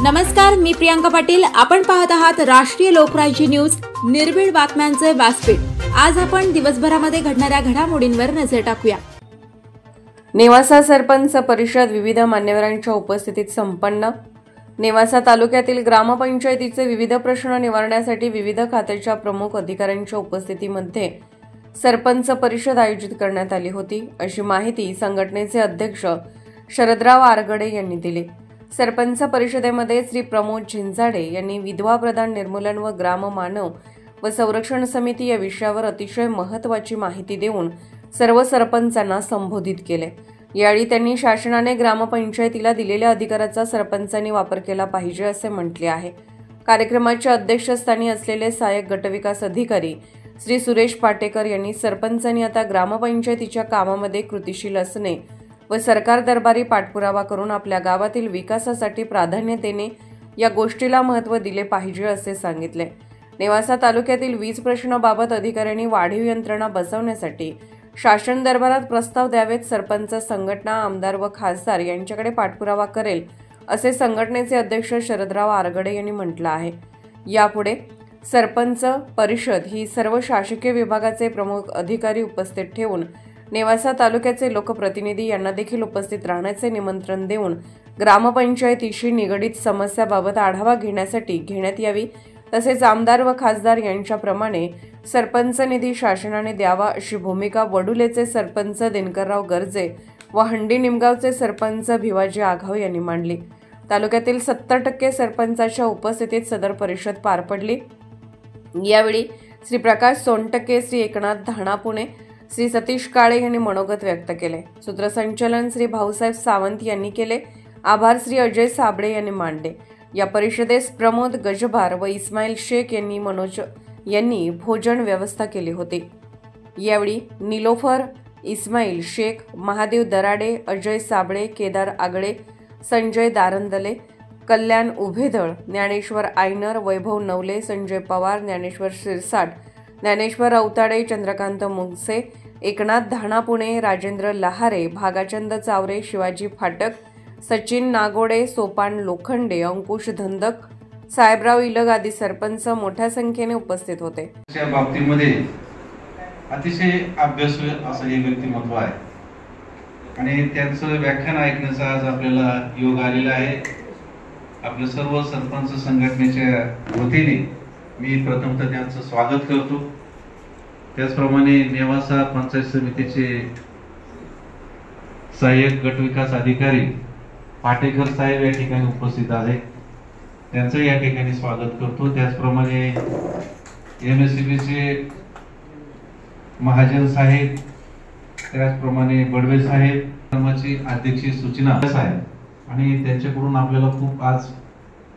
नमस्कार, मी प्रियांका पाटील। आपण पाहत आहात राष्ट्रीय लोकराज्य न्यूज, निर्भीड बातम्यांचे व्यासपीठ। आज आपण दिवसभरामध्ये घडणाऱ्या घडामोडींवर नजर टाकूया। नेवासा सरपंच परिषद विविध मान्यवरांच्या उपस्थितीत संपन्न। नेवासा तालुक्यातील ग्रामपंचायतीचे विविध प्रश्न निवारण्यासाठी विविध खात्याच्या प्रमुख अधिकाऱ्यांच्या उपस्थितीमध्ये सरपंच परिषद आयोजित करण्यात आली होती, अशी माहिती संघटनेचे अध्यक्ष शरदराव आरगडे यांनी दिली। सरपंच परिषदेमध्ये श्री प्रमोद झिंजाडे यांनी विधवा प्रदान निर्मूलन व ग्राम मानव व संरक्षण समिती या विषयावर अतिशय महत्त्वाची माहिती देऊन सर्व सरपंचांना संबोधित केले। यावेळी त्यांनी शासनाने ग्रामपंचायतीला दिलेल्या अधिकाराचा सरपंचांनी वापर केला पाहिजे असे म्हटले आहे। कार्यक्रमाच्या अध्यक्षस्थानी असलेले सहाय्यक गटविकास अधिकारी श्री सुरेश पाटेकर यांनी सरपंचांनी आता ग्रामपंचायतीच्या कामामध्ये कृतिशील असणे व सरकार दरबारी पाठपुरावा करून आपल्या गावातील विकासासाठी प्राधान्य देणे या गोष्टीला महत्त्व दिले पाहिजे असे सांगितले। नेवासा तालुक्यातील वीज प्रश्नाबाबत अधिकाऱ्यांनी वाढीव यंत्रणा बसवण्यासाठी शासन दरबारात प्रस्ताव द्यावेत। सरपंच संघटना, आमदार व खासदार यांच्याकडे पाठपुरावा करेल असे संघटनेचे अध्यक्ष शरदराव आरगडे यांनी म्हटलं आहे। यापुढे सरपंच परिषद ही सर्व शासकीय विभागाचे प्रमुख अधिकारी उपस्थित ठेवून नेवासा तालुक्याचे लोकप्रतिनिधी यांना देखील उपस्थित राहण्याचे निमंत्रण देऊन ग्रामपंचायतीशी निगडित समस्याबाबत आढावा घेण्यात यावी। तसेच आमदार व खासदार यांच्याप्रमाणे सरपंच निधी शासनाने द्यावा अशी भूमिका वडुलेचे सरपंच दिनकरराव गर्जे व हंडी निमगावचे सरपंच भिवाजी आघाव यांनी मांडली। तालुक्यातील 70% सरपंचाच्या उपस्थितीत सदर परिषद पार पडली। यावेळी श्री प्रकाश सोनटके, श्री एकनाथ धाणापुणे, श्री सतीश काळे यांनी मनोगत व्यक्त केले। सूत्रसंचालन श्री भाऊसाहेब सावंत यांनी केले। आभार श्री अजय साबळे यांनी मांडले। या परिषदेस प्रमोद गजभार व इस्माईल शेख यांनी भोजन व्यवस्था केली होती। यावेळी निलोफर, इस्माईल शेख, महादेव दराडे, अजय साबळे, केदार आगळे, संजय दारंदले, कल्याण उभेदळ, ज्ञानेश्वर आयनर, वैभव नवले, संजय पवार, ज्ञानेश्वर शिरसाट, ज्ञानेश्वर अवताडे, चंद्रकांत मुंगसे, एकनाथ धाणापुणे, राजेंद्र लहारे, भागाचंद चावरे, शिवाजी फाटक, सचिन नागोडे, सोपान लोखंडे, अंकुश धंदक, साहेबराव इलग आदी सरपंच मोठ्या संख्येने उपस्थित होते। या बाबतीमध्ये अतिशय अभ्यासू असं हे व्यक्तिमत्व आहे आणि त्यांचं व्याख्यान ऐकण्याचा आज आपल्याला योग आलेला आहे। आपल्या सर्व सरपंच संघटनेच्या वतीने मी प्रथमतः त्यांचं स्वागत करतो। त्याचप्रमाणे नेवासा पंचायत समितीचे सहाय्यक गट विकास अधिकारी पाटेकर साहेब या ठिकाणी उपस्थित आहेत, त्यांचं या ठिकाणी स्वागत करतो। त्याचप्रमाणे MSCBचे महाजन साहेब, त्याचप्रमाणे बडवे साहेब, धर्माची अध्यक्षीय सूचना साहेब आणि त्यांच्याकडून आपल्याला खूप आज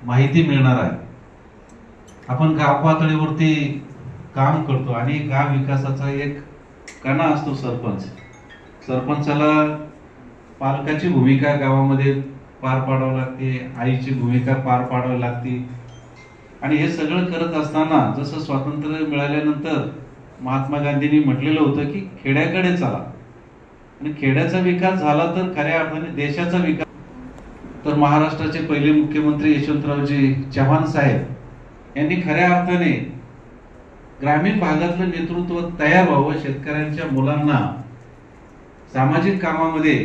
माहिती मिळणार आहे। आपण गाव पातळीवरती काम करतो आणि गाव विकासाचा एक कणा असतो सरपंच। सरपंचाला पालकाची भूमिका गावामध्ये पार पाडावी लागते, आईची भूमिका पार पाडावी लागते आणि हे सगळं करत असताना जसं स्वातंत्र्य मिळाल्यानंतर महात्मा गांधींनी म्हटलेलं होतं की खेड्याकडे चला आणि खेड्याचा विकास झाला तर खऱ्या अर्थाने देशाचा विकास। तर महाराष्ट्राचे पहिले मुख्यमंत्री यशवंतरावजी चव्हाण साहेब यांनी खऱ्या अर्थाने ग्रामीण भागातलं नेतृत्व तयार व्हावं, शेतकऱ्यांच्या मुलांना सामाजिक कामामध्ये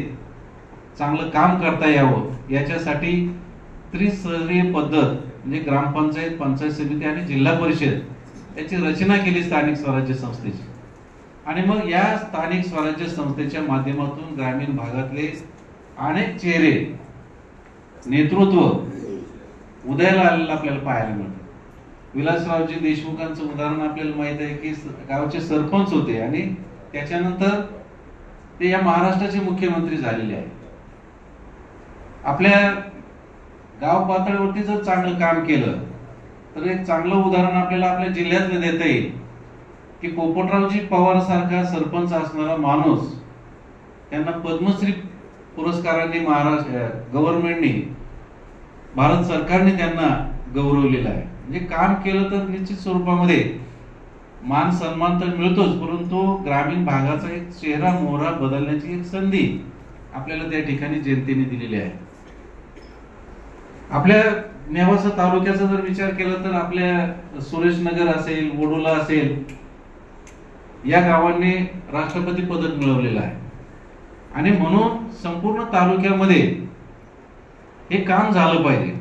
चांगलं काम करता यावं याच्यासाठी त्रिस्तरीय पद्धत म्हणजे ग्रामपंचायत, पंचायत समिती आणि जिल्हा परिषद याची रचना केली स्थानिक स्वराज्य संस्थेची। आणि मग या स्थानिक स्वराज्य संस्थेच्या माध्यमातून ग्रामीण भागातले अनेक चेहरे नेतृत्व उदयाला आलेलं आपल्याला पाहायला मिळतं। विलासरावजी देशमुखांचं उदाहरण आपल्याला माहित आहे की गावचे सरपंच होते आणि त्याच्यानंतर ते या महाराष्ट्राचे मुख्यमंत्री झालेले आहेत। आपल्या गाव पातळीवरती जर चांगलं काम केलं तर एक चांगलं उदाहरण आपल्याला आपल्या जिल्ह्यातलं देता येईल की पोपटरावजी पवार सारखा सरपंच असणारा माणूस त्यांना पद्मश्री पुरस्काराने महाराष्ट्र गव्हर्नमेंटने, भारत सरकारने त्यांना गौरवलेलं आहे। म्हणजे काम केलं तर निश्चित स्वरूपामध्ये मान सन्मान तर मिळतोच, परंतु ग्रामीण भागाचा एक चेहरा मोहरा बदलण्याची एक संधी आपल्याला त्या ठिकाणी जनतेने दिलेली आहे। आपल्या नेवासा तालुक्याचा जर विचार केला तर आपल्या सुरेशनगर असेल, वडोला असेल, या गावांनी राष्ट्रपती पदक मिळवलेलं आहे. आणि म्हणून संपूर्ण तालुक्यामध्ये हे काम झालं पाहिजे.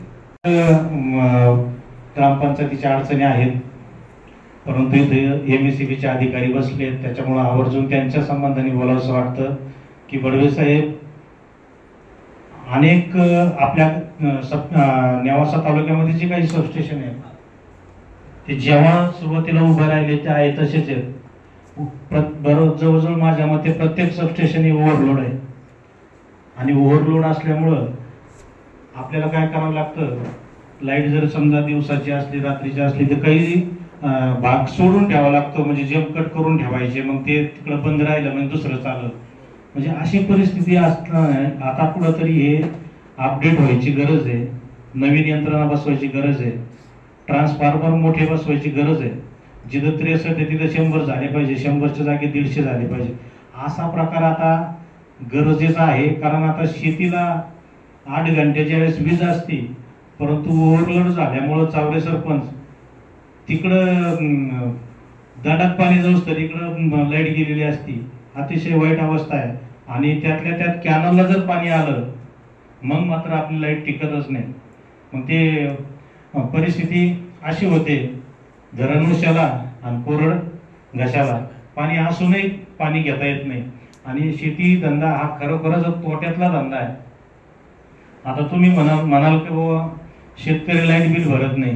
ग्रामपंचायतीच्या अडचणी आहेत, परंतु इथे MSCBचे अधिकारी बसले, त्याच्यामुळे आवर्जून त्यांच्या संबंधाने बोलावंसं वाटतं की बडवे साहेब अनेक आपल्या नेवासा तालुक्यामध्ये जे काही सबस्टेशन आहेत ते जेव्हा सुरुवातीला उभे राहिले ते आहे तसेच आहेत. जवळजवळ माझ्या मते प्रत्येक सबस्टेशन हे ओव्हरलोड आहे. आणि ओव्हरलोड असल्यामुळं आपल्याला काय करावं लागतं, लाईट जर समजा दिवसाची असली, रात्रीची असली, तर काही भाग सोडून ठेवावा लागतो, म्हणजे जम्प कट करून ठेवायचे, मग ते तिकडं बंद राहिलं म्हणजे दुसरं चाललं. म्हणजे अशी परिस्थिती असताना आता कुठंतरी हे अपडेट व्हायची गरज आहे, नवीन यंत्रणा बसवायची गरज आहे, ट्रान्सफॉर्मर मोठे बसवायची गरज आहे. जिथं 63 आहे तिथं 100 झाले पाहिजे, 100च्या जागी 150 झाले पाहिजे. असा प्रकार आता गरजेचा आहे. कारण आता शेतीला 8 घंट्याच्या वेळेस वीज असते, परंतु ओव्हरलोड झाल्यामुळं चावरे सरपंच तिकडं दाडात पाणी जाऊस तर इकडं लाईट गेलेली असती. अतिशय वाईट अवस्था आहे. आणि त्यातल्या त्यात कॅनलला जर पाणी आलं मग मात्र आपली लाईट टिकतच नाही. मग ते परिस्थिती अशी होते, धरणुष्याला आणि कोरड घशाला पाणी असूनही पाणी घेता येत नाही. आणि शेती धंदा हा खरोखरच तोट्यातला धंदा आहे. आता तुम्ही म्हणाल की बाबा शेतकरी लाईट बिल भरत नाही,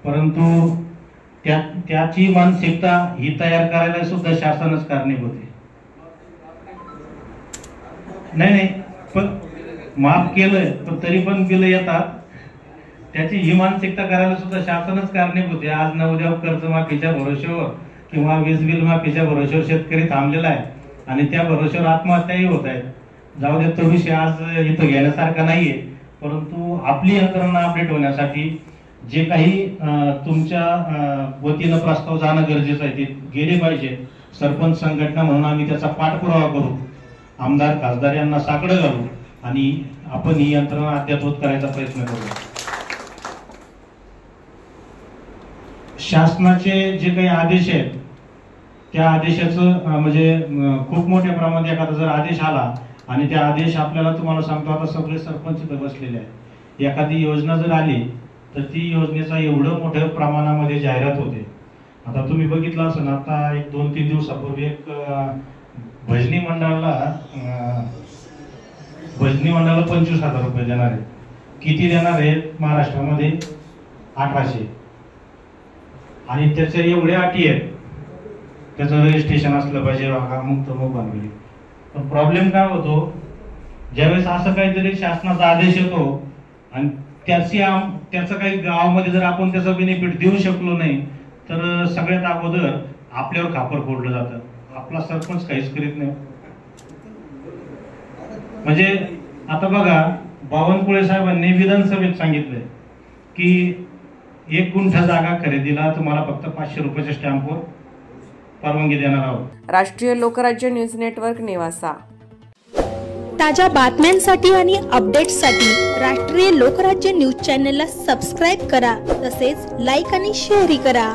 परंतु त्याची मानसिकता ही तयार करायला सुद्धा शासनच कारणीभूत आहे. नाही, पण माफ केलंय पण तरी पण बिल येतात, त्याची ही मानसिकता करायला सुद्धा शासनच कारणीभूत आहे. आज न उद्या कर्जमाफीच्या भरोश्यावर किंवा वीज बिल माफीच्या भरोश्यावर शेतकरी थांबलेला आहे आणि त्या भरोश्यावर आत्महत्याही होत आहेत. जाऊ दे, तो विषय आज इथं घेण्यासारखा नाहीये. परंतु आपली यंत्रणा अपडेट होण्यासाठी जे काही तुमच्या वतीनं प्रस्ताव जाणं गरजेचं आहे ते गेले पाहिजे. सरपंच संघटना म्हणून आम्ही त्याचा पाठपुरावा करू, आमदार खासदार यांना साकडं घालू आणि आपण ही यंत्रणा अद्ययावत करायचा प्रयत्न करू. शासनाचे जे काही आदेश आहेत त्या आदेशाचं म्हणजे खूप मोठ्या प्रमाणात एखादा जर आदेश आला आणि त्या आदेश आपल्याला, तुम्हाला सांगतो आता सगळे सरपंच इथं बसलेले आहेत, एखादी योजना जर आली तर ती योजनेचा एवढं मोठ्या प्रमाणामध्ये जाहिरात होते. आता तुम्ही बघितलं असेल, आता एक 2-3 दिवसापूर्वी एक भजनी मंडळाला 25,000 रुपये देणार आहेत. किती देणार आहेत महाराष्ट्रामध्ये? 1800. आणि त्याच्या एवढ्या अटी आहेत, त्याचं रजिस्ट्रेशन असलं पाहिजे, मुक्त बांधली. पण प्रॉब्लेम काय होतो, ज्यावेळेस असं काहीतरी शासनाचा आदेश येतो आणि त्याचं काही गावामध्ये जर आपण त्याचा बेनिफिट देऊ शकलो नाही तर सगळ्यात अगोदर आपल्यावर खापर फोडलं जातं. आपला सरपंच काहीच करीत नाही. म्हणजे आता बघा, बावनकुळे साहेबांनी विधानसभेत सांगितलंय की 1 गुंठा जागा खरेदीला तुम्हाला फक्त 500 रुपयाच्या स्टॅम्पवर परवानगी देणार आहोत. राष्ट्रीय लोकराज्य न्यूज नेटवर्क, नेवासा. ताज्या बातम्यांसाठी आणि अपडेट्ससाठी राष्ट्रीय लोकराज्य न्यूज चॅनलला सबस्क्राईब करा, तसेच लाईक आणि शेअरही करा.